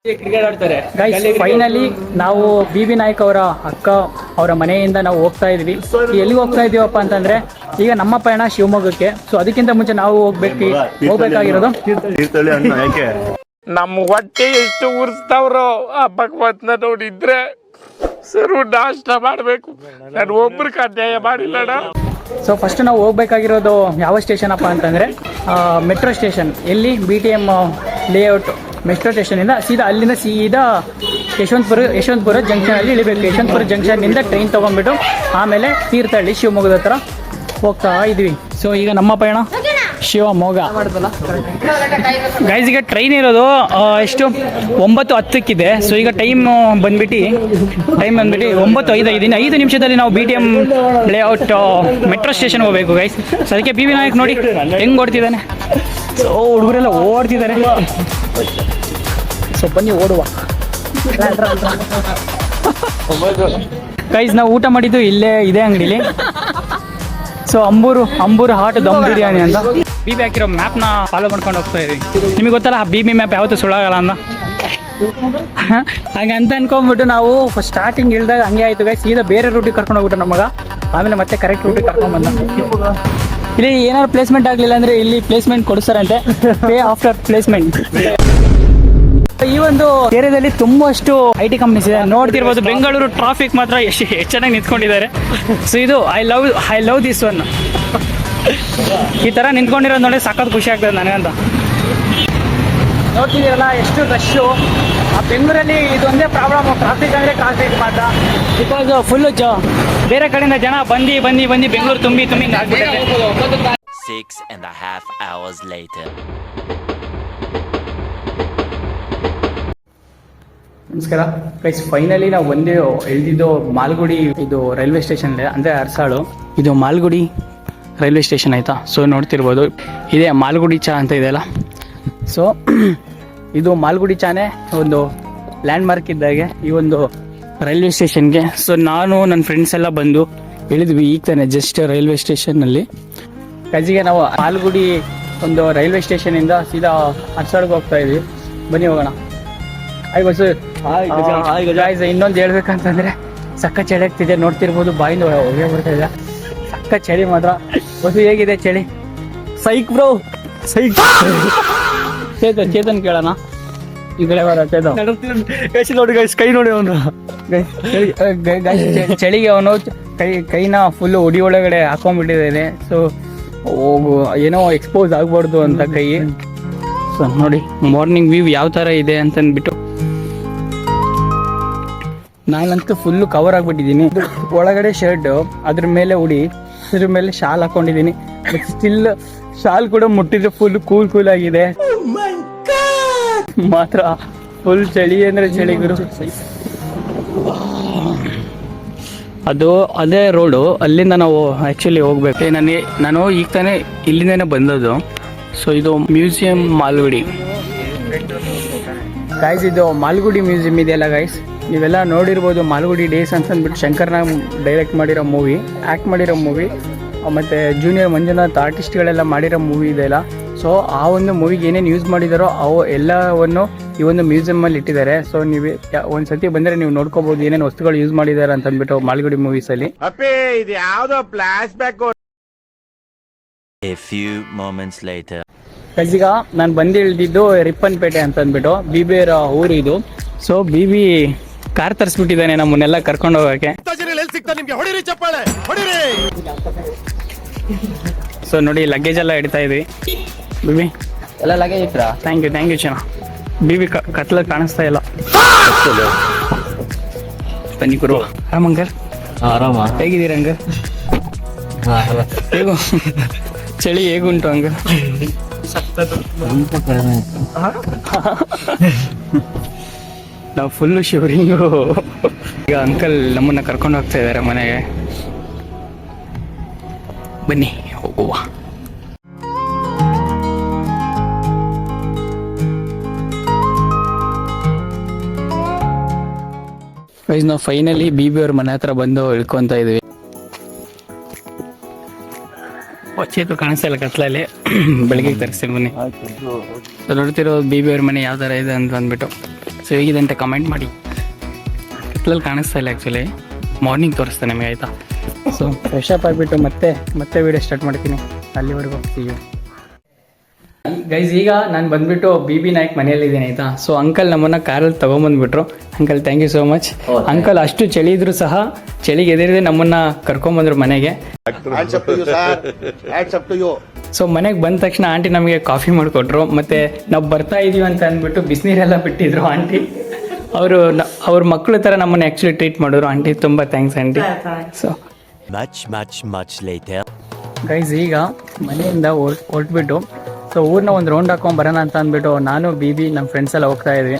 Cricket ಆಡ್ತಾರೆ. Finally ನಾವು B Nayak ಅವರ ಅಕ್ಕ ಅವರ ಮನೆಯಿಂದ ನಾವು ಹೋಗ್ತಾ ಇದ್ವಿ. ಎಲ್ಲಿಗೆ ಹೋಗ್ತಾ ಇದೀವಪ್ಪ ಅಂತಂದ್ರೆ ಈಗ ನಮ್ಮ ಪಯಣ ಶಿವಮೊಗ್ಗಕ್ಕೆ. ಸೊ ಅದಕ್ಕಿಂತ ಮುಂಚೆ ನಾವು ಹೋಗ್ಬೇಕಾಗಿರೋದು ನಮ್ಮ ಹೊಟ್ಟೆ ಎಷ್ಟು ಉರ್ಸ್ತಾವ್ರೋ ಆ ಭಗವಂತನ ನೋಡಿದ್ರೆ ಸರು ನಾಷ್ಟ ಮಾಡ್ಬೇಕು. ನಾನು ಒಬ್ರಿಗೆ ಅನ್ಯಾಯ ಮಾಡಿಲ್ಲಣ್ಣ. ಸೊ ಫಸ್ಟ್ ನಾವು ಹೋಗ್ಬೇಕಾಗಿರೋದು ಯಾವ ಸ್ಟೇಷನ್ ಅಪ್ಪ ಅಂತಂದ್ರೆ ಮೆಟ್ರೋ ಸ್ಟೇಷನ್. ಎಲ್ಲಿ BTM ಲೇಔಟ್ ಮೆಟ್ರೋ ಸ್ಟೇಷನಿಂದ ಅಲ್ಲಿಂದ ಸೀದಾ ಯಶವಂತಪುರ ಜಂಕ್ಷನಲ್ಲಿ ಇಳಿಬೇಕು. ಯಶವಂತಪುರ ಜಂಕ್ಷನ್ನಿಂದ ಟ್ರೈನ್ ತೊಗೊಂಡ್ಬಿಟ್ಟು ಆಮೇಲೆ ತೀರ್ಥಹಳ್ಳಿ ಶಿವಮೊಗ್ಗದ ಹತ್ರ ಹೋಗ್ತಾ ಇದ್ವಿ. ಸೊ ಈಗ ನಮ್ಮ ಪಯಣ ಶಿವಮೊಗ್ಗ. ಗೈಸ್ ಈಗ ಟ್ರೈನ್ ಇರೋದು ಎಷ್ಟು 9:10 ಸೊ ಈಗ ಟೈಮ್ ಬಂದ್ಬಿಟ್ಟು 9:05. 5 ನಿಮಿಷದಲ್ಲಿ ನಾವು BTM ಲೇಔಟ್ ಮೆಟ್ರೋ ಸ್ಟೇಷನ್ ಹೋಗ್ಬೇಕು ಗೈಸ್. ಸೊ ಅದಕ್ಕೆ BB ನಾಯಕ್ ನೋಡಿ ಹೆಂಗೆ ಓಡ್ತಿದ್ದಾನೆ. ಸೊ ಹುಡುಗರೆಲ್ಲ ಓಡ್ತಿದ್ದಾರೆ. ಸೊ ಬನ್ನಿ ಓಡುವ. ಗೈಸ್ ನಾವು ಊಟ ಮಾಡಿದ್ದು ಇದೇ ಅಂಗಡಿಲಿ. ಸೊ ಅಂಬೂರು ಹಾಟ್ ದಮ್ ಬಿರಿಯಾನಿ ಅಂತ BB ಹಾಕಿರೋ ಮ್ಯಾಪ್ನ ಫಾಲೋ ಮಾಡ್ಕೊಂಡು ಹೋಗ್ತಾ ಇದೀವಿ. ನಿಮಗೆ ಗೊತ್ತಲ್ಲ BB ಮ್ಯಾಪ್ ಯಾವತ್ತೂ ಸುಳ್ಳಾಗಲ್ಲ ಅಂತ. ಹಾಗೆ ಅಂತ ಅನ್ಕೊಂಡ್ಬಿಟ್ಟು ನಾವು ಸ್ಟಾರ್ಟಿಂಗ್ ಇಳ್ದಾಗ ಹಂಗೆ ಆಯ್ತು ಗೈಸ್. ಸೀದಾ ಬೇರೆ ರೂಟಿಗೆ ಕರ್ಕೊಂಡು ಹೋಗ್ಬಿಟ್ಟು ನಮಗ ಆಮೇಲೆ ಮತ್ತೆ ಕರೆಕ್ಟ್ ರೂಟಿಗೆ ಕರ್ಕೊಂಡು ಬಂದ. ಇಲ್ಲಿ ಏನಾದ್ರು ಪ್ಲೇಸ್ಮೆಂಟ್ ಆಗಲಿಲ್ಲ ಅಂದರೆ ಇಲ್ಲಿ ಪ್ಲೇಸ್ಮೆಂಟ್ ಕೊಡಿಸ್ತಾರಂತೆ, ಪೇ ಆಫ್ಟರ್ ಪ್ಲೇಸ್ಮೆಂಟ್. ಈ ಒಂದು ಏರಿಯಾದಲ್ಲಿ ತುಂಬಷ್ಟು IT ಕಂಪ್ನೀಸ್ ಇದೆ. ನೋಡ್ತಿರ್ಬೋದು ಬೆಂಗಳೂರು ಟ್ರಾಫಿಕ್ ಮಾತ್ರ ಎಷ್ಟು ಚೆನ್ನಾಗಿ ನಿಂತ್ಕೊಂಡಿದ್ದಾರೆ. ಸೊ ಇದು ಐ ಲವ್ ದಿಸ್ ಒನ್. ಈ ಥರ ನಿಂತ್ಕೊಂಡಿರೋದು ನೋಡಿ ಸಾಕಷ್ಟು ಖುಷಿ ಆಗ್ತದೆ ನನಗಂತ. ನೋಡ್ತಿದ್ದೀರಲ್ಲ ಎಷ್ಟು ರಶ್ಶು. ಆ ಬೆಂಗಳೂರಲ್ಲಿ ಇದೊಂದೇ ಪ್ರಾಬ್ಲಮ್, ಟ್ರಾಫಿಕ್ ಅಂದರೆ ಟ್ರಾಫಿಕ್ ಮಾತ್ರ. ಬಿಕಾಸ್ ಫುಲ್ಲು ಬೇರೆ ಕಡೆಯಿಂದ ಜನ ಬಂದು ಬೆಂಗಳೂರು ತುಂಬಿ ಆಗ್ಬಿಟ್ಟಿದೆ. 6.5 hours later. ನಮಸ್ಕಾರ ಗೈಸ್. ಫೈನಲಿ ನಾವು ಇಳಿದಿದ್ದು ಮಾಲ್ಗುಡಿ ಇದು ರೈಲ್ವೆ ಸ್ಟೇಷನ್ ಅಂದರೆ ಅರಸಾಳು. ಇದು ಮಾಲ್ಗುಡಿ ರೈಲ್ವೆ ಸ್ಟೇಷನ್ ಆಯಿತಾ. ಸೊ ನೋಡ್ತಿರ್ಬೋದು ಇದೇ ಮಾಲ್ಗುಡಿ ಚಾ ಅಂತ ಇದೆಯಲ್ಲ. ಸೊ ಇದು ಮಾಲ್ಗುಡಿ ಚಾನೇ ಒಂದು ಲ್ಯಾಂಡ್ ಮಾರ್ಕ್ ಇದ್ದಾಗೆ ಈ ಒಂದು ರೈಲ್ವೆ ಸ್ಟೇಷನ್ಗೆ. ಸೊ ನಾನು ನನ್ನ ಫ್ರೆಂಡ್ಸ್ ಎಲ್ಲ ಬಂದು ಇಳಿದ್ವಿ ಈಗ ತಾನೆ ಜಸ್ಟ್ ರೈಲ್ವೆ ಸ್ಟೇಷನ್ನಲ್ಲಿ. ಕಜಿಗೆ ನಾವು ಮಾಲ್ಗುಡಿ ಒಂದು ರೈಲ್ವೆ ಸ್ಟೇಷನಿಂದ ಸೀದಾ ಅರಸಾಳ್ಗೆ ಹೋಗ್ತಾ ಇದ್ವಿ. ಬನ್ನಿ ಹೋಗೋಣ. ಇನ್ನೊಂದು ಹೇಳ್ಬೇಕಂತಂದ್ರೆ ಸಕ್ಕ ಚಳಿ ಆಗ್ತಿದೆ. ನೋಡ್ತಿರ್ಬೋದು ಬಾಯಿಂದ ಹೊಗೆ ಬರ್ತಾ ಇದೆ. ಸಕ್ಕ ಚಳಿ ಮಾತ್ರ. ಬಸ್ಸು ಹೇಗಿದೆ ಚಳಿ? ಸೈಕ್ ಬ್ರೋ ಸೈಕ್. ಚೇತನ್ ಕೇಳೋಣ. ಈ ಕಡೆ ಬರ ಚೇತನ್ ನೋಡಿ ಗೈಸ್, ಕೈ ನೋಡಿ ಅವನು ಚಳಿಗೆ ಅವನು ಕೈನ ಫುಲ್ಲು ಉಡಿ ಒಳಗಡೆ ಹಾಕೊಂಡ್ಬಿಟ್ಟಿದ್ದಾನೆ. ಸೊ ಏನೋ ಎಕ್ಸ್ಪೋಸ್ ಆಗ್ಬಾರ್ದು ಅಂತ ಕೈ. ಸೊ ನೋಡಿ ಮಾರ್ನಿಂಗ್ ವ್ಯೂ ಯಾವ ಥರ ಇದೆ ಅಂತಂದ್ಬಿಟ್ಟು ನಾನಂತೂ ಫುಲ್ಲು ಕವರ್ ಆಗಿಬಿಟ್ಟಿದ್ದೀನಿ. ಒಳಗಡೆ ಶರ್ಟ್, ಅದ್ರ ಮೇಲೆ ಉಡಿ, ಅದ್ರ ಮೇಲೆ ಶಾಲ್ ಹಾಕೊಂಡಿದ್ದೀನಿ. ಬಟ್ ಸ್ಟಿಲ್ ಶಾಲ್ ಕೂಡ ಮುಟ್ಟಿದ್ರೆ ಫುಲ್ ಕೂಲ್ ಆಗಿದೆ. ಮಾತ್ರ ಫುಲ್ ಚಳಿ ಅಂದರೆ ಚಳಿ ಗುರು. ಅದೇ ರೋಡು, ಅಲ್ಲಿಂದ ನಾವು ಆ್ಯಕ್ಚುಲಿ ಹೋಗ್ಬೇಕು. ನಾನು ಈಗ ತಾನೇ ಇಲ್ಲಿಂದನೇ ಬಂದದ್ದು. ಸೊ ಇದು ಮ್ಯೂಸಿಯಂ ಮಾಲ್ಗುಡಿ ಗೈಸ್. ಇದು ಮಾಲ್ಗುಡಿ ಮ್ಯೂಸಿಯಂ ಇದೆಯಲ್ಲ ಗೈಸ್, ನೀವೆಲ್ಲ ನೋಡಿರ್ಬೋದು. ಮಾಲ್ಗುಡಿ ಡೇಸ್ ಅಂತಂದ್ಬಿಟ್ಟು ಶಂಕರ್ನಾಗ್ ಡೈರೆಕ್ಟ್ ಮಾಡಿರೋ ಮೂವಿ, ಆ್ಯಕ್ಟ್ ಮಾಡಿರೋ ಮೂವಿ, ಮತ್ತು ಜೂನಿಯರ್ ಮಂಜುನಾಥ್ ಆರ್ಟಿಸ್ಟ್ಗಳೆಲ್ಲ ಮಾಡಿರೋ ಮೂವಿ ಇದೆಯಲ್ಲ. ಸೊ ಆ ಒಂದು ಮೂವಿಗೆ ಏನೇನು ಯೂಸ್ ಮಾಡಿದಾರೋ ಅವು ಎಲ್ಲವನ್ನು ಈ ಒಂದು ಮ್ಯೂಸಿಯಮಲ್ಲಿ ಇಟ್ಟಿದ್ದಾರೆ. ಸೊ ನೀವು ಒಂದು ಸತಿ ಬಂದರೆ ನೀವು ನೋಡ್ಕೋಬೋದು ಏನೇನು ವಸ್ತುಗಳು ಯೂಸ್ ಮಾಡಿದ್ದಾರೆ ಅಂತಂದ್ಬಿಟ್ಟು ಮಾಲ್ಗುಡಿ ಮೂವೀಸಲ್ಲಿ. ಇದು ಯಾವುದೋ flash back. A few moments later. ಈಗ ನಾನು ಬಂದು ಇಳಿದಿದ್ದು ರಿಪ್ಪನ್ಪೇಟೆ ಅಂತ ಅಂದ್ಬಿಟ್ಟು BB ಊರು ಇದು. ಸೊ BB ಕಾರ್ ತರಿಸ್ಬಿಟ್ಟಿದ್ದಾನೆ ನಮ್ಮನ್ನೆಲ್ಲ ಕರ್ಕೊಂಡು ಹೋಗೋಕ್ಕೆ. ಸೊ ನೋಡಿ ಲಗೇಜ್ ಎಲ್ಲ ಇಡ್ತಾ ಇದ್ವಿ. BB ಎಲ್ಲ ಲಗೇಜ್ ಇಟ್ರಾ? ಥ್ಯಾಂಕ್ ಯು ಚೆನ್ನ. BB ಕತ್ಲ ಕಾಣಿಸ್ತಾ ಇಲ್ಲ. ಬನ್ನಿ ಗುರು. ಆರಾಮಂಗಲ್? ಆರಾಮ. ಹೇಗಿದ್ದೀರ ಅಂಗಲ್? ಹೇಗೂ ಚಳಿ ಹೇಗುಂಟು ಅಂಗಲ್? ನಾವು ಫುಲ್ಲು ಶಿವರಿಂಗು. ಈಗ ಅಂಕಲ್ ನಮ್ಮನ್ನ ಕರ್ಕೊಂಡು ಹೋಗ್ತಾ ಇದ್ದಾರೆ ಮನೆಗೆ. ಬನ್ನಿ ಹೋಗುವ. ನಾವು ಫೈನಲಿ BB ಅವ್ರ ಮನೆ ಹತ್ರ ಬಂದು ಇಳ್ಕೊತಾ ಇದೀವಿ. ಚೇತು ಕಾಣಿಸ್ತಾ ಇಲ್ಲ ಕತ್ಲಲ್ಲಿ. ಬೆಳಗ್ಗೆ ತರಿಸ್ತೀನಿ ಬನ್ನಿ. ನೋಡ್ತಿರೋ BB ಅವ್ರ ಮನೆ ಯಾವ ಥರ ಇದೆ ಅಂತ ಅಂದ್ಬಿಟ್ಟು. ಸೊ ಹೇಗಿದೆ ಅಂತ ಕಮೆಂಟ್ ಮಾಡಿ. ಕತ್ಲಲ್ಲಿ ಕಾಣಿಸ್ತಾ ಇಲ್ಲ ಆ್ಯಕ್ಚುಲಿ, ಮಾರ್ನಿಂಗ್ ತೋರಿಸ್ತಾನೆ ನಿಮಗೆ ಆಯಿತಾ. ಸೊ ಫ್ರೆಶ್ ಅಪ್ ಆಗಿಬಿಟ್ಟು ಮತ್ತೆ ವೀಡಿಯೋ ಸ್ಟಾರ್ಟ್ ಮಾಡ್ತೀನಿ. ಅಲ್ಲಿವರೆಗೂ ಸಿಯು ಗೈಸ್. ಈಗ ನಾನು ಬಂದ್ಬಿಟ್ಟು BB ನಾಯಕ್ ಮನೆಯಲ್ಲಿದ್ದೀನಿ ಆಯಿತಾ. ಸೊ ಅಂಕಲ್ ನಮ್ಮನ್ನು ಕಾರಲ್ಲಿ ತೊಗೊಂಬಂದ್ಬಿಟ್ರು. Uncle thank you so much. Uncle ಅಷ್ಟು ಚಳಿ ಇದ್ರು ಸಹ ಚಳಿಗೆ ಎದುರಿದೆ ನಮ್ಮನ್ನು ಕರ್ಕೊಂಬಂದ್ರು ಮನೆಗೆ. ಸೊ ಮನೆಗೆ ಬಂದ ತಕ್ಷಣ ಆಂಟಿ ನಮಗೆ ಕಾಫಿ ಮಾಡಿಕೊಟ್ರು. ಮತ್ತು ನಾವು ಬರ್ತಾ ಇದೀವಿ ಅಂತ ಅಂದ್ಬಿಟ್ಟು ಬಿಸಿನೀರೆಲ್ಲ ಬಿಟ್ಟಿದ್ರು ಆಂಟಿ. ಅವ್ರ ಮಕ್ಕಳ ಥರ ನಮ್ಮನ್ನು ಆ್ಯಕ್ಚುಲಿ ಟ್ರೀಟ್ ಮಾಡಿದ್ರು ಆಂಟಿ. ತುಂಬ thanks aunty. So much later. Guys ಈಗ ಮನೆಯಿಂದ ಹೊರಟ್ಬಿಟ್ಟು ಸೊ ಊರನ್ನ ಒಂದು ರೌಂಡ್ ಹಾಕೊಂಡು ಬರೋಣ ಅಂತ ಅಂದ್ಬಿಟ್ಟು ನಾನು BB ನಮ್ಮ ಫ್ರೆಂಡ್ಸ್ ಎಲ್ಲ ಹೋಗ್ತಾ ಇದ್ವಿ.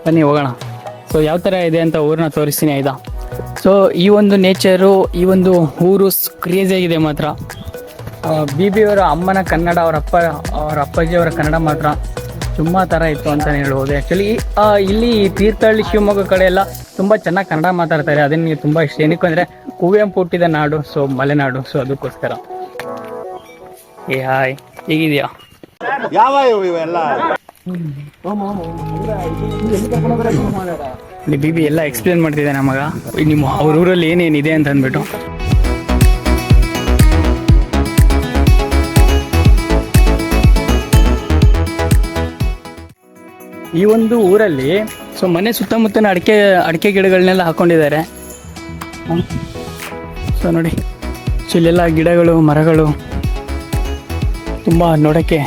ಬನ್ನಿ ಹೋಗೋಣ. ಸೊ ಯಾವ ಥರ ಇದೆ ಅಂತ ಊರನ್ನ ತೋರಿಸ್ತೀನಿ ಆಯ್ತಾ. ಸೊ ಈ ಒಂದು ನೇಚರು, ಈ ಒಂದು ಊರು ಕ್ರೇಜಿಯಾಗಿದೆ ಮಾತ್ರ. BB ಅವರ ಅಮ್ಮನ ಕನ್ನಡ, ಅವ್ರ ಅಪ್ಪಾಜಿಯವರ ಕನ್ನಡ ಮಾತ್ರ ತುಂಬ ಥರ ಇತ್ತು ಅಂತಲೇ ಹೇಳ್ಬೋದು. ಆ್ಯಕ್ಚುಲಿ ಇಲ್ಲಿ ತೀರ್ಥಹಳ್ಳಿ ಶಿವಮೊಗ್ಗ ಕಡೆ ಎಲ್ಲ ತುಂಬ ಚೆನ್ನಾಗಿ ಕನ್ನಡ ಮಾತಾಡ್ತಾರೆ. ಅದನ್ನು ನನಗೆ ತುಂಬ ಇಷ್ಟ. ಏನಕ್ಕೆ ಅಂದರೆ ಕುವೆಂಪು ಹುಟ್ಟಿದ ನಾಡು, ಸೊ ಮಲೆನಾಡು. ಸೊ ಅದಕ್ಕೋಸ್ಕರ. ಹಾಯ್, ಹೇಗಿದೆಯಾ? ಯಾವ ಇವೆಲ್ಲ BB ಎಲ್ಲ ಎಕ್ಸ್ಪ್ಲೇನ್ ಮಾಡ್ತಿದ್ದೆ ನಮಗ ಅವ್ರ ಊರಲ್ಲಿ ಏನೇನಿದೆ ಅಂತ ಅಂದ್ಬಿಟ್ಟು. ಈ ಒಂದು ಊರಲ್ಲಿ ಸೊ ಮನೆ ಸುತ್ತಮುತ್ತನ ಅಡಿಕೆ ಗಿಡಗಳನ್ನೆಲ್ಲ ಹಾಕೊಂಡಿದ್ದಾರೆ. ಸೊ ನೋಡಿ, ಸೊ ಇಲ್ಲೆಲ್ಲ ಗಿಡಗಳು, ಮರಗಳು ತುಂಬ ನೋಡೋಕ್ಕೆ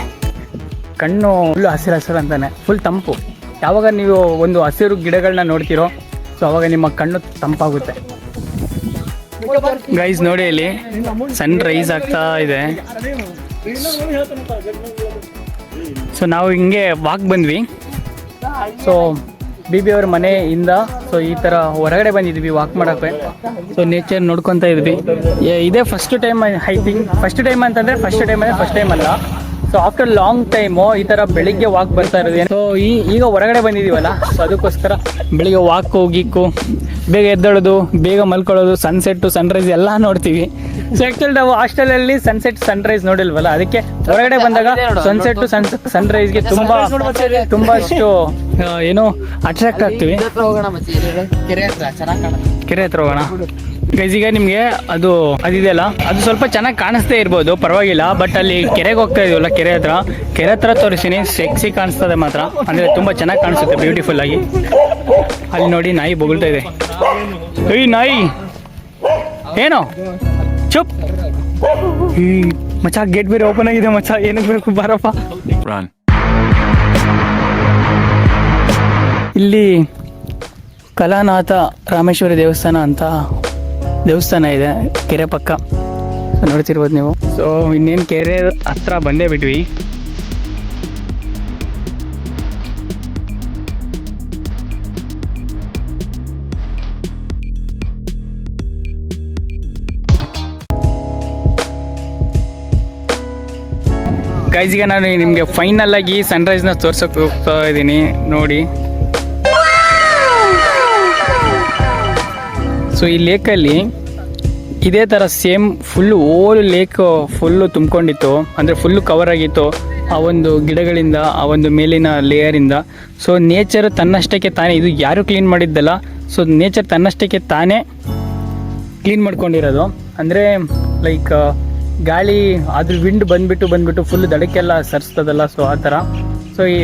ಕಣ್ಣು ಫುಲ್ಲು ಹಸಿರು ಅಂತಾನೆ, ಫುಲ್ ತಂಪು. ಯಾವಾಗ ನೀವು ಒಂದು ಹಸಿರು ಗಿಡಗಳನ್ನ ನೋಡ್ತೀರೋ ಸೊ ಅವಾಗ ನಿಮ್ಮ ಕಣ್ಣು ತಂಪಾಗುತ್ತೆ. ಗೈಸ್ ನೋಡಿ, ಇಲ್ಲಿ ಸನ್ ರೈಸ್ ಆಗ್ತಾ ಇದೆ. ಸೊ ನಾವು ಹಿಂಗೆ ವಾಕ್ ಬಂದ್ವಿ. ಸೊ BB ಅವ್ರ ಮನೆಯಿಂದ ಸೊ ಈ ಥರ ಹೊರಗಡೆ ಬಂದಿದ್ವಿ ವಾಕ್ ಮಾಡೋಕ್ಕೆ. ಸೊ ನೇಚರ್ ನೋಡ್ಕೊತಾ ಇದ್ವಿ. ಇದೇ first time I think. First time ಅಂತಂದರೆ ಫಸ್ಟ್ ಟೈಮ್ ಅಲ್ಲ. ಸೊ ಆಫ್ಟರ್ ಲಾಂಗ್ ಟೈಮು ಈ ಥರ ಬೆಳಿಗ್ಗೆ ವಾಕ್ ಬರ್ತಾ ಇರೋದು. ಸೊ ಈಗ ಹೊರಗಡೆ ಬಂದಿದ್ದೀವಲ್ಲ, ಸೊ ಅದಕ್ಕೋಸ್ಕರ ಬೆಳಿಗ್ಗೆ ವಾಕು ಗೀಕು, ಬೇಗ ಎದ್ದೇಳೋದು, ಬೇಗ ಮಲ್ಕೊಳ್ಳೋದು, ಸನ್ಸೆಟ್ಟು ಸನ್ರೈಸ್ ಎಲ್ಲ ನೋಡ್ತೀವಿ. ಸೊ ಆ್ಯಕ್ಚುಲಿ ನಾವು ಹಾಸ್ಟೆಲಲ್ಲಿ ಸನ್ಸೆಟ್ ಸನ್ರೈಸ್ ನೋಡಿಲ್ವಲ್ಲ, ಅದಕ್ಕೆ ಹೊರಗಡೆ ಬಂದಾಗ ಸನ್ಸೆಟ್ಟು ಸನ್ರೈಸ್ಗೆ ತುಂಬ ಅಷ್ಟು ಏನೋ ಅಟ್ರಾಕ್ಟ್ ಆಗ್ತೀವಿ. ಕೆರೆ ಹತ್ರ ಹೋಗೋಣ ಗೈಸ್. ಈಗ ನಿಮಗೆ ಅದಿದೆಯಲ್ಲ, ಅದು ಸ್ವಲ್ಪ ಚೆನ್ನಾಗಿ ಕಾಣಿಸ್ತೇ ಇರ್ಬೋದು, ಪರವಾಗಿಲ್ಲ. ಬಟ್ ಅಲ್ಲಿ ಕೆರೆಗೆ ಹೋಗ್ತಾ ಇದೀವಲ್ಲ, ಕೆರೆ ಹತ್ರ ತೋರಿಸ್ತೀನಿ. ಸೆಕ್ಸಿ ಕಾಣಿಸ್ತದೆ ಮಾತ್ರ, ಅಂದರೆ ತುಂಬ ಚೆನ್ನಾಗಿ ಕಾಣಿಸುತ್ತೆ, ಬ್ಯೂಟಿಫುಲ್ ಆಗಿ. ಅಲ್ಲಿ ನೋಡಿ, ನಾಯಿ ಬೊಗಳ್ತಾ ಇದೆ. ಈ ನಾಯಿ ಏನೋ ಚುಪ್. ಈ ಮಚ್ಚ ಗೇಟ್ ಬೇರೆ ಓಪನ್ ಆಗಿದೆ ಮಚ್ಚ, ಏನಕ್ಕೆ ಬೇಕು ಬಾರಪ್ಪ. ಇಲ್ಲಿ ಕಲಾನಾಥ ರಾಮೇಶ್ವರಿ ದೇವಸ್ಥಾನ ಅಂತ ದೇವಸ್ಥಾನ ಇದೆ ಕೆರೆ ಪಕ್ಕ. ನೋಡ್ತಿರ್ಬೋದು ನೀವು. ಸೊ ಇನ್ನೇನು ಕೆರೆ ಹತ್ರ ಬಂದೇ ಬಿಟ್ವಿ. ಗೈಸ್ ಈಗ ನಾನು ನಿಮಗೆ ಫೈನಲ್ ಆಗಿ ಸನ್ರೈಸ್ನ ತೋರ್ಸೋಕೆ ಹೋಗ್ತಾ ಇದ್ದೀನಿ ನೋಡಿ. ಸೊ ಈ ಲೇಕಲ್ಲಿ ಇದೇ ಥರ ಸೇಮ್ ಫುಲ್ಲು ಓಲ್ ಲೇಕ್ ಫುಲ್ಲು ತುಂಬಿಕೊಂಡಿತ್ತು, ಅಂದರೆ ಫುಲ್ಲು ಕವರ್ ಆಗಿತ್ತು ಆ ಒಂದು ಗಿಡಗಳಿಂದ, ಆ ಒಂದು ಮೇಲಿನ ಲೇಯರಿಂದ. ಸೊ ನೇಚರ್ ತನ್ನಷ್ಟಕ್ಕೆ ತಾನೇ, ಇದು ಯಾರೂ ಕ್ಲೀನ್ ಮಾಡಿದ್ದಲ್ಲ. ಸೊ ನೇಚರ್ ತನ್ನಷ್ಟಕ್ಕೆ ತಾನೇ ಕ್ಲೀನ್ ಮಾಡ್ಕೊಂಡಿರೋದು. ಅಂದರೆ ಲೈಕ್ ಗಾಳಿ ಅದ್ರ ವಿಂಡ್ ಬಂದ್ಬಿಟ್ಟು ಫುಲ್ ದಡಕ್ಕೆಲ್ಲ ಸರಿಸ್ತದಲ್ಲ. ಸೊ ಆ ಥರ. ಸೊ ಈ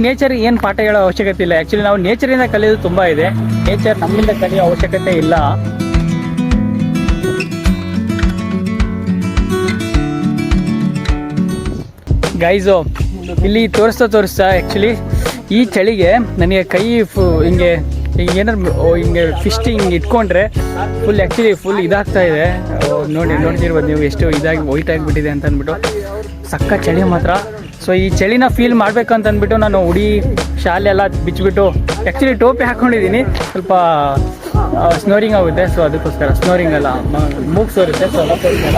ನೇಚರ್ ಏನು ಪಾಠ ಹೇಳೋ ಅವಶ್ಯಕತೆ ಇಲ್ಲ. ಆ್ಯಕ್ಚುಲಿ ನಾವು ನೇಚರಿಂದ ಕಲಿಯೋದು ತುಂಬ ಇದೆ, ನೇಚರ್ ನಮ್ಮಿಂದ ಕಲಿಯೋ ಅವಶ್ಯಕತೆ ಇಲ್ಲ. ಗೈಸು ಇಲ್ಲಿ ತೋರಿಸ್ತಾ ಆ್ಯಕ್ಚುಲಿ ಈ ಚಳಿಗೆ ನನಗೆ ಕೈ ಹಿಂಗೆ ಏನಾದ್ರು ಹಿಂಗೆ ಫಿಸ್ಟ್ ಹಿಂಗೆ ಇಟ್ಕೊಂಡ್ರೆ ಫುಲ್ ಇದಾಗ್ತಾ ಇದೆ. ನೋಡ್ತಿರ್ಬೋದು ನೀವು ಎಷ್ಟು ಇದಾಗಿ ವೈಟ್ ಆಗಿಬಿಟ್ಟಿದೆ ಅಂತ ಅಂದ್ಬಿಟ್ಟು. ಸಕ್ಕ ಚಳಿ ಮಾತ್ರ. ಸೊ ಈ ಚಳಿನ ಫೀಲ್ ಮಾಡ್ಬೇಕಂತ ಅಂದ್ಬಿಟ್ಟು ನಾನು ಶಾಲೆ ಎಲ್ಲ ಬಿಚ್ಚಿಬಿಟ್ಟು ಆ್ಯಕ್ಚುಲಿ ಟೋಪಿ ಹಾಕ್ಕೊಂಡಿದ್ದೀನಿ. ಸ್ವಲ್ಪ ಸ್ನೋರಿಂಗ್ ಆಗುತ್ತೆ. ಸೊ ಅದಕ್ಕೋಸ್ಕರ ಸ್ನೋರಿಂಗ್ ಅಲ್ಲ, ಮೂಗ್ ಸೋರುತ್ತೆ. ಸೊ ಅದಕ್ಕೋಸ್ಕರ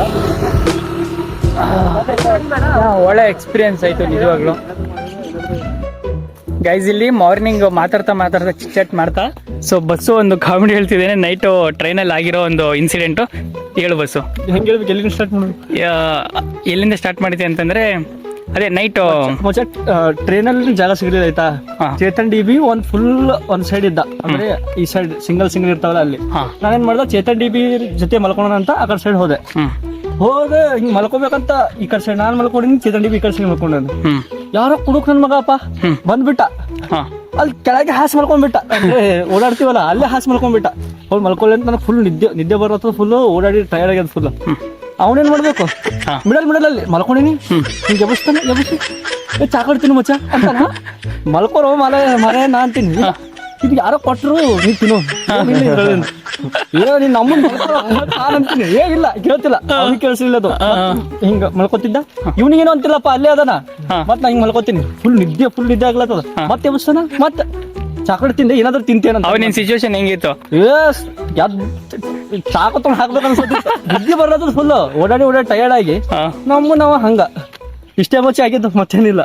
ಒಳ್ಳೆ ಎಕ್ಸ್ಪೀರಿಯನ್ಸ್ ಆಯಿತು ನಿಜವಾಗ್ಲೂ. ಗೈಸ್ ಇಲ್ಲಿ ಮಾರ್ನಿಂಗ್ ಮಾತಾಡ್ತಾ ಚಿಟ್ ಮಾಡ್ತಾ ಸೊ ಬಸ್ಸು ಒಂದು ಕಾಮಿಡಿ ಹೇಳ್ತಿದ್ದೇನೆ. ನೈಟು ಟ್ರೈನಲ್ಲಿ ಆಗಿರೋ ಒಂದು ಇನ್ಸಿಡೆಂಟು. ಹೇಳು ಬಸ್ಸು, ಹೆಂಗೆ ಹೇಳ್ಬೇಕು, ಎಲ್ಲಿಂದ ಸ್ಟಾರ್ಟ್ ಮಾಡಿದ್ದೆ ಅಂತಂದರೆ ಅದೇ ನೈಟ್ ಮಚ್ಚ ಟ್ರೈನಲ್ಲಿ ಜಾಗ ಸಿಗಲಿಲ್ಲ ಆಯ್ತಾ. ಹಾ. ಚೇತನ್ ಡಿ ಬಿ ಒಂದ್ ಸೈಡ್ ಇದ್ದ, ಅಂದ್ರೆ ಈ ಸೈಡ್ ಸಿಂಗಲ್ ಇರ್ತಾವಲ್ಲ ಅಲ್ಲಿ. ಹಾ. ನಾನೇನ್ ಮಾಡ್ದೆ, ಚೇತನ್ ಡಿ ಬಿ ಜೊತೆ ಮಲ್ಕೊಳ್ಳೋಣ ಅಂತ ಆ ಕಡೆ ಸೈಡ್ ಹೋದೆ. ಹೋದೆ ಹಿಂಗ್ ಮಲ್ಕೋಬೇಕಂತ ಈ ಕಡೆ ಸೈಡ್ ನಾನ್ ಮಲ್ಕೊಂಡಿನಿ, ಚೇತನ್ ಡಿ ಬಿ ಈ ಕಡೆ ಸೈಡ್ ಮಲ್ಕೊಂಡ. ಯಾರೋ ಕುಡುಕ್ ನನ್ ಮಗಪ್ಪ ಬಂದ್ಬಿಟ್ಟ, ಅಲ್ಲಿ ಕೆಳಗೆ ಹಾಸ್ ಮಲ್ಕೊಂಡ್ಬಿಟ್ಟ. ಅಂದ್ರೆ ಓಡಾಡ್ತೀವಲ್ಲ ಅಲ್ಲೇ ಹಾಸ್ ಮಲ್ಕೊಂಡ್ಬಿಟ್ಟ. ಅವ್ರು ಮಲ್ಕೊಳ್ಳಿ ಅಂತ ನನಗೆ ಫುಲ್ ನಿದ್ದೆ ಬರತ್ತ, ಫುಲ್ ಓಡಾಡಿ ಟೈರ್ಡ್ ಆಗ್ಯದ ಫುಲ್. ಅವನೇನ್ ಮಾಡ್ಬೇಕು, ಮಿಡಲ್ ಅಲ್ಲಿ ಮಲ್ಕೊಂಡಿನಿ, ಹಿಂಗೆ ಎಬ್ಬಿಸಿ ಚಾಕೊಡ್ತೀನಿ ಮಚ್ಚ ಅಂತ ಮಲ್ಕೊರೋ ಮರೆ ನಾ ಅಂತೀನಿ. ಇದು ಯಾರೋ ಕೊಟ್ಟರು ನೀ ತಿನ್ನು, ಏನೋ ನೀನ್ ನಮ್ಮನ್ ಅಂತೀನಿ. ಏನಿಲ್ಲ ಕೇಳ್ತಿಲ್ಲ, ಅವ್ನಿಗೆ ಕೇಳಿಸಿಲ್ಲ ಅದು. ಹಿಂಗ ಮಲ್ಕೋತಿದ್ದ, ಇವ್ನಿಗೇನು ಅಂತಿಲ್ಲಪ್ಪ ಅಲ್ಲೇ ಅದಾನ. ಮತ್ ನಾ ಹಿಂಗ್ ಮಲ್ಕೋತೀನಿ, ಫುಲ್ ನಿದ್ದೆ ಆಗ್ಲತ್ತದ. ಮತ್ತೆ ಎಬ್ಬಿಸ್ತಾನ, ಮತ್ತೆ ಚಾಕಡಿ ತಿಂದೆ, ಏನಾದ್ರು ತಿಂತೇನ. ನಿನ್ ಸಿಚುವೇಶನ್ ಹೆಂಗಿತ್ತು? ಚಾಕ ತೊಗೊಂಡು ಹಾಕ್ಬೇಕು ಅನ್ಸೋದಿತ್ತು. ನಿದ್ದೆ ಬರೋದು ಫುಲ್ ಓಡಾಡಿ ಟಯರ್ಡ್ ಆಗಿ ನಾವು ಹಂಗ ಇಷ್ಟೇ ಮಚ್ಚೆ ಆಗಿದ್ದು, ಮತ್ತೇನಿಲ್ಲ.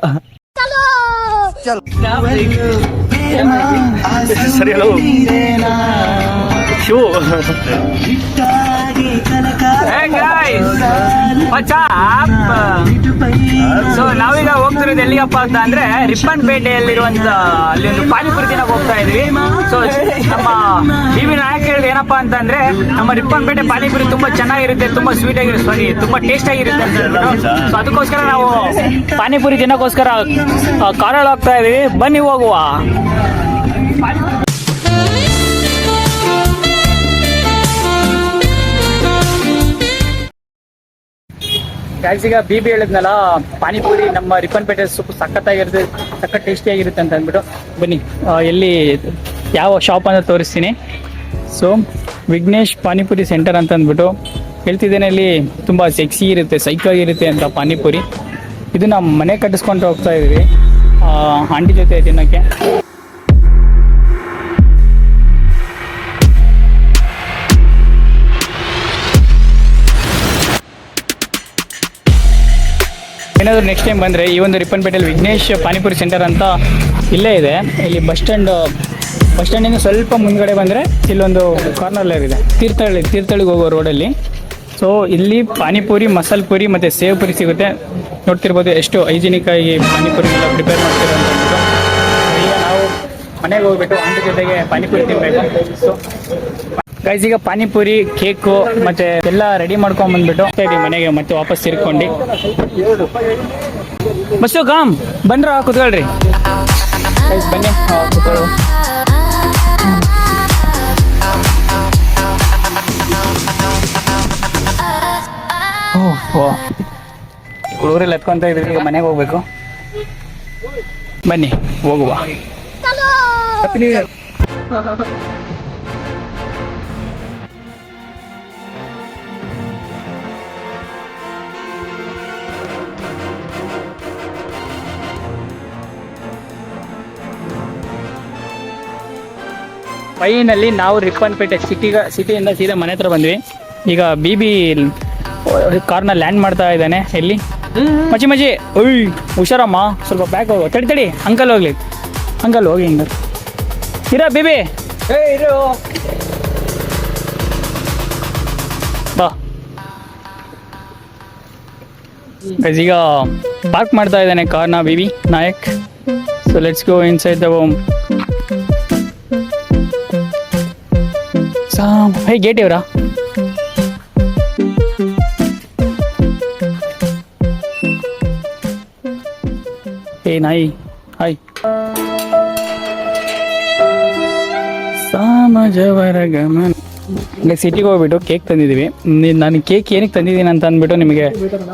ಸರಿ ಹೇಳು ಶೂ. ಸೊ ನಾವೀಗ ಹೋಗ್ತಿರೋದು ಎಲ್ಲಿಗಪ್ಪ ಅಂತ ಅಂದ್ರೆ ರಿಪ್ಪನ್ಪೇಟೆಯಲ್ಲಿರುವಂತ ಅಲ್ಲಿ ಒಂದು ಪಾನಿಪುರಿ ತಿನ್ನಕ್ ಹೋಗ್ತಾ ಇದೀವಿ. ಸೊ ನಮ್ಮ ಟಿವಿ ನಾಯಕ ಹೇಳಿದ ಏನಪ್ಪಾ ಅಂತಂದ್ರೆ, ನಮ್ಮ ರಿಪ್ಪನ್ಪೇಟೆ ಪಾನಿಪುರಿ ತುಂಬಾ ಚೆನ್ನಾಗಿರುತ್ತೆ, ತುಂಬಾ ಸ್ವೀಟ್ ಆಗಿರುತ್ತೆ, ಸಾರಿ ತುಂಬಾ ಟೇಸ್ಟ್ ಆಗಿರುತ್ತೆ ಅಂತ ಹೇಳ್ಬಿಟ್ಟು. ಸೊ ಅದಕ್ಕೋಸ್ಕರ ನಾವು ಪಾನಿಪುರಿ ತಿನ್ನೋಕ್ಕೋಸ್ಕರ ಕಾರವಾರ ಹೋಗ್ತಾ ಇದೀವಿ. ಬನ್ನಿ ಹೋಗುವ. ಈಗ ಬಿಬಿ ಹೇಳಿದ್ನಲ್ಲ, ಪಾನಿಪುರಿ ನಮ್ಮ ರಿಪ್ಪನ್ಪೇಟೆ ಸ್ವಲ್ಪ ಸಖತ್ ಟೇಸ್ಟಿಯಾಗಿರುತ್ತೆ ಅಂತ ಅಂದ್ಬಿಟ್ಟು ಬನ್ನಿ ಎಲ್ಲಿ ಯಾವ ಶಾಪ್ ಅಂತ ತೋರಿಸ್ತೀನಿ. ಸೊ ವಿಘ್ನೇಶ್ ಪಾನಿಪುರಿ ಸೆಂಟರ್ ಅಂತ ಅಂದ್ಬಿಟ್ಟು ಹೇಳ್ತಿದ್ದೇನೆ. ಇಲ್ಲಿ ತುಂಬ ಸೆಕ್ಸಿ ಇರುತ್ತೆ, ಸೈಕಾಗಿರುತ್ತೆ ಅಂತ ಪಾನಿಪುರಿ. ಇದು ನಾವು ಮನೆ ಕಟ್ಟಿಸ್ಕೊಂಡು ಹೋಗ್ತಾ ಇದ್ದೀವಿ ಆಂಟಿ ಜೊತೆ ತಿನ್ನೋಕ್ಕೆ. ಏನಾದರೂ ನೆಕ್ಸ್ಟ್ ಟೈಮ್ ಬಂದರೆ ಈ ಒಂದು ರಿಪ್ಪನ್ಪೇಟೆಯಲ್ಲಿ ವಿಘ್ನೇಶ್ ಪಾನಿಪುರಿ ಸೆಂಟರ್ ಅಂತ ಇಲ್ಲೇ ಇದೆ. ಇಲ್ಲಿ ಬಸ್ ಸ್ಟ್ಯಾಂಡಿಂದ ಸ್ವಲ್ಪ ಮುಂದ್ಗಡೆ ಬಂದರೆ ಇಲ್ಲೊಂದು ಕಾರ್ನರ್ ಇದೆ, ತೀರ್ಥಹಳ್ಳಿಗೆ ಹೋಗೋ ರೋಡಲ್ಲಿ. ಸೊ ಇಲ್ಲಿ ಪಾನಿಪುರಿ, ಮಸಾಲೆ ಪುರಿ ಮತ್ತು ಸೇವ್ ಪುರಿ ಸಿಗುತ್ತೆ. ನೋಡ್ತಿರ್ಬೋದು ಎಷ್ಟು ಹೈಜಿನಿಕ್ ಆಗಿ ಪಾನಿಪುರಿ ಎಲ್ಲ ಪ್ರಿಪೇರ್ ಮಾಡ್ತೀರ ಅಂತ ಅಂದ್ಬಿಟ್ಟು. ಈಗ ನಾವು ಮನೆಗೆ ಹೋಗ್ಬಿಟ್ಟು ಆಂಟಿ ಜೊತೆಗೆ ಪಾನಿಪುರಿ ತಿನ್ನಬೇಕು. ಸೊ ಗೈಸ್ ಈಗ ಪಾನಿಪುರಿ, ಕೇಕು ಮತ್ತೆ ಎಲ್ಲ ರೆಡಿ ಮಾಡ್ಕೊಂಡ್ ಬಂದ್ಬಿಟ್ಟು ಮನೆಗೆ ಮತ್ತೆ ವಾಪಸ್ ತಿರ್ಕೊಂಡು. ಬಸ್ಸು ಕಾಮ್ ಬಂದ್ರ ಕುತ್ಕೊಳ್ರಿ ಗೈಸ್, ಬನ್ನಿ ಕುತ್ಕೊಳ್ಳು. ಹುಡುಗರೆಲ್ಲ ಎತ್ಕೊಂತ ಇದ್ರಿ, ಈಗ ಮನೆಗೆ ಹೋಗ್ಬೇಕು. ಬನ್ನಿ ಹೋಗುವ. ಫೈನಲ್ಲಿ ನಾವು ರಿಪ್ಪನ್ಪೇಟೆ ಸಿಟಿಯಿಂದ ಸೀದಾ ಮನೆ ಹತ್ರ ಬಂದ್ವಿ. ಈಗ ಬಿಬಿ ಕಾರ್ನ ಲ್ಯಾಂಡ್ ಮಾಡ್ತಾ ಇದ್ದಾನೆ. ಎಲ್ಲಿ ಮಚ್ಚಿ ಒಯ್ ಹುಷಾರಮ್ಮ, ಸ್ವಲ್ಪ ಬ್ಯಾಕ್ ಹೋಗು. ತಡಿ ಅಂಕಲ್ ಹೋಗ್ಲಿ, ಅಂಕಲ್ ಹೋಗಿ ಹಿಂಗ ಇರ ಬಿಬಿ ಬಾ. ಈಗ ಪಾರ್ಕ್ ಮಾಡ್ತಾ ಇದ್ದಾನೆ ಕಾರ್ನ BB Nayak. So let's go inside the home. Hey gate ಇವ್ರಾ? ಹೇ ನಾಯಿ ಹಾಯ್. ಸಾಮಜವರ ಗಮನ. ಸಿಟಿಗೆ ಹೋಗ್ಬಿಟ್ಟು ಕೇಕ್ ತಂದಿದ್ದೀವಿ. ನಾನು ಕೇಕ್ ಏನಕ್ಕೆ ತಂದಿದ್ದೀನಿ ಅಂತ ಅಂದ್ಬಿಟ್ಟು ನಿಮಗೆ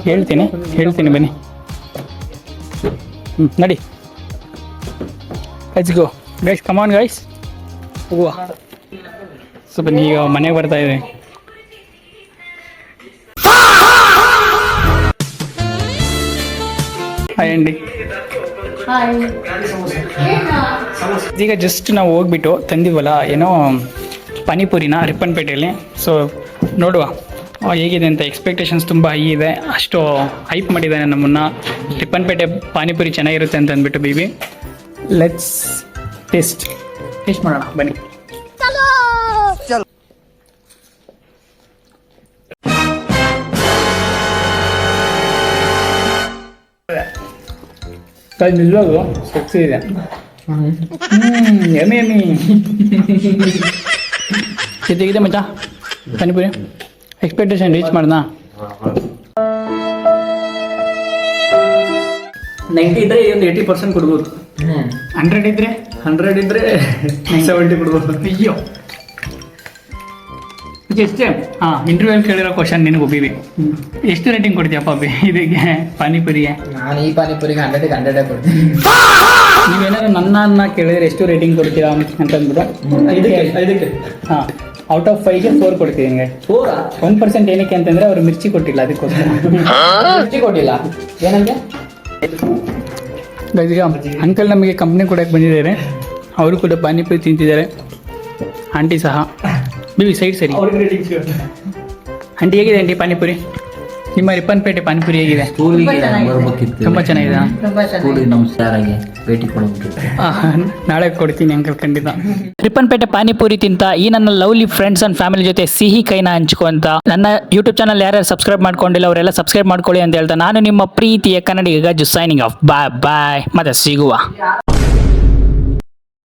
ಹೇಳ್ತೀನಿ ಬನ್ನಿ. ನಡಿ let's go guys, come on guys, ಹೋಗುವ. ಸೊ ಬನ್ನಿ ಈಗ ಮನೆಗೆ ಬರ್ತಾ ಇದೆ. ಹಾಯ್ ಅಂಡಿ. ಈಗ ಜಸ್ಟ್ ನಾವು ಹೋಗ್ಬಿಟ್ಟು ತಂದಿವಲ್ಲ ಏನೋ ಪಾನಿಪುರಿನ ರಿಪ್ಪನ್ಪೇಟೆಯಲ್ಲಿ. ಸೊ ನೋಡುವ ಹೇಗಿದೆ ಅಂತ. ಎಕ್ಸ್ಪೆಕ್ಟೇಷನ್ಸ್ ತುಂಬ ಹೈ ಇದೆ, ಅಷ್ಟು ಹೈಪ್ ಮಾಡಿದ್ದಾನೆ ನಮ್ಮನ್ನು. ರಿಪ್ಪನ್ಪೇಟೆ ಪಾನಿಪುರಿ ಚೆನ್ನಾಗಿರುತ್ತೆ ಅಂತ ಅಂದ್ಬಿಟ್ಟು ಬಿಬಿ. ಲೆಟ್ಸ್ ಟೇಸ್ಟ್ ಮಾಡೋಣ ಬನ್ನಿ. ಅದು ನಿಜವಾಗ್ಲು ಸೆಕ್ಸಿ ಇದೆ. ಎಮ್ಮಿ ಎಮ್ಮಿ ಜೊತೆಗಿದೆ ಮಚ್ಚ ಪಾನಿಪುರಿ. ಎಕ್ಸ್ಪೆಕ್ಟೇಷನ್ ರೀಚ್ ಮಾಡ್ದ. 90 ಇದ್ರೆ ಒಂದು 80% ಕೊಡ್ಬೋದು. 100 ಇದ್ರೆ 70 ಕೊಡ್ಬೋದು. ಅಯ್ಯೋ ಎಷ್ಟೇ ಇಂಟರ್ವ್ಯೂಲ್ ಕೇಳಿರೋ ಕ್ವಶನ್ ನಿನಗೆ ಒಬ್ಬಿವಿ. ಎಷ್ಟು ರೇಟಿಂಗ್ ಕೊಡ್ತೀಯಪ್ಪ ಇದಕ್ಕೆ ಪಾನಿಪುರಿಗೆ? ನಾನು ಈ ಪಾನಿಪುರಿಗೆ 100ಗೆ 100 ಕೊಡ್ತೀನಿ. ನೀವೇನಾದ್ರು ನನ್ನ ಕೇಳಿದ್ರೆ ಎಷ್ಟು ರೇಟಿಂಗ್ ಕೊಡ್ತೀರಾ ಅಂತಂದ್ಬಿಟ್ಟು 5ಕ್ಕೆ ಹಾಂ ಔಟ್ ಆಫ್ 5ಗೆ 4 ಕೊಡ್ತೀವಿ. ನಿಮಗೆ 1% ಏನಕ್ಕೆ ಅಂತಂದ್ರೆ ಅವ್ರು ಮಿರ್ಚಿ ಕೊಟ್ಟಿಲ್ಲ, ಅದಕ್ಕೋಸ್ಕರ. ರುಚಿ ಕೊಟ್ಟಿಲ್ಲ ಏನಂಗೆ? ಈಗ ಅಂಕಲ್ ನಮಗೆ ಕಂಪ್ನಿ ಕೊಡಕ್ಕೆ ಬಂದಿದ್ದಾರೆ. ಅವರು ಕೂಡ ಪಾನಿಪುರಿ ತಿಂತಿದ್ದಾರೆ. ಆಂಟಿ ಸಹ. ಬಿವಿ ಸೈಡ್ ಸರಿ. ಅವ್ರಿಗೆ ರೇಟಿಂಗ್ ಸಿಗುತ್ತೆ. ಆಂಟಿ ಹೇಗಿದೆ ಆಂಟಿ ಪಾನಿಪುರಿ? ನಿಮ್ಮ ರಿಪ್ಪನ್ಪೇಟೆ ಪಾನಿಪುರಿ ಹೇಗಿದೆ? ತುಂಬ ಚೆನ್ನಾಗಿದೆ. ಭೇಟಿ ಕೊಡಬೇಕಿತ್ತು. ನಾಳೆ ಕೊಡ್ತೀನಿ ಅಂಕಲ್ ಖಂಡಿತ. ರಿಪ್ಪನ್ಪೇಟೆ ಪಾನಿಪುರಿ ತಿಂತ ಈ ನನ್ನ ಲವ್ಲಿ ಫ್ರೆಂಡ್ಸ್ ಅಂಡ್ ಫ್ಯಾಮಿಲಿ ಜೊತೆ ಸಿಹಿ ಕೈನ ಹಂಚ್ಕೊಂತ ನನ್ನ ಯೂಟ್ಯೂಬ್ ಚಾನಲ್ ಯಾರ್ಯಾರು ಸಬ್ಸ್ಕ್ರೈಬ್ ಮಾಡ್ಕೊಂಡಿಲ್ಲ ಅವರೆಲ್ಲ ಸಬ್ಸ್ಕ್ರೈಬ್ ಮಾಡ್ಕೊಳ್ಳಿ ಅಂತ ಹೇಳ್ತಾ ನಾನು ನಿಮ್ಮ ಪ್ರೀತಿಯ ಕನ್ನಡಿಗ ಸೈನಿಂಗ್ ಆಫ್. ಬಾಯ್ ಬಾಯ್, ಮತ್ತೆ ಸಿಗುವ.